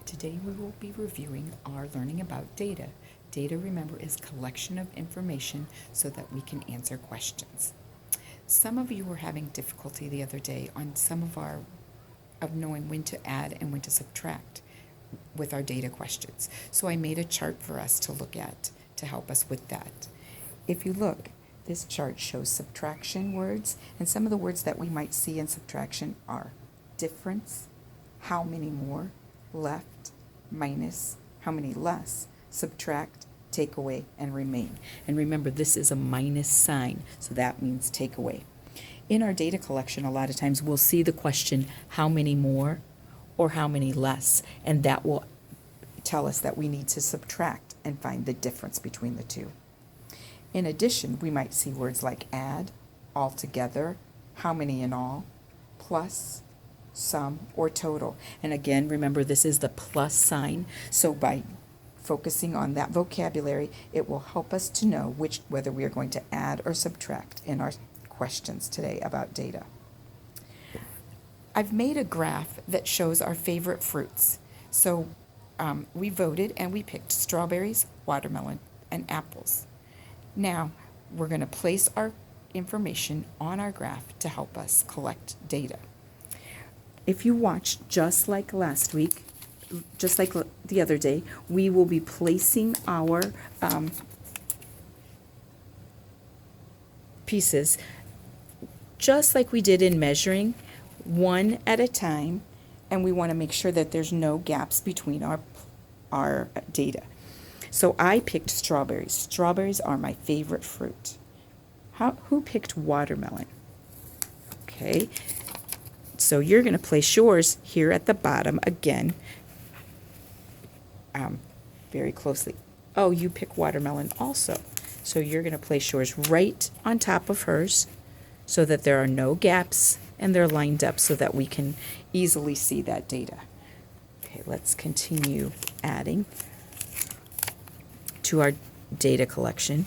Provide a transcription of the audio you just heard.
Today we will be reviewing our learning about data. Data, remember, is collection of information so that we can answer questions. Some of you were having difficulty the other day on of knowing when to add and when to subtract with our data questions. So I made a chart for us to look at to help us with that. If you look, this chart shows subtraction words, and some of the words that we might see in subtraction are difference, how many more, left, minus, how many less, subtract, take away, and remain. And remember, this is a minus sign, so that means take away. In our data collection, a lot of times we'll see the question, how many more or how many less, and that will tell us that we need to subtract and find the difference between the two. In addition, we might see words like add, altogether, how many in all, plus, sum, or total. And again, remember, this is the plus sign, so by focusing on that vocabulary, it will help us to know whether we are going to add or subtract in our questions today about data. I've made a graph that shows our favorite fruits. So we voted and we picked strawberries, watermelon, and apples. Now we're going to place our information on our graph to help us collect data. If you watch, just like last week, just like the other day, we will be placing our pieces just like we did in measuring, one at a time, and we want to make sure that there's no gaps between our data. So I picked strawberries. Strawberries are my favorite fruit. Who picked watermelon? Okay, so you're going to place yours here at the bottom again, very closely. Oh, you pick watermelon also. So you're going to place yours right on top of hers so that there are no gaps and they're lined up so that we can easily see that data. Okay, let's continue adding to our data collection.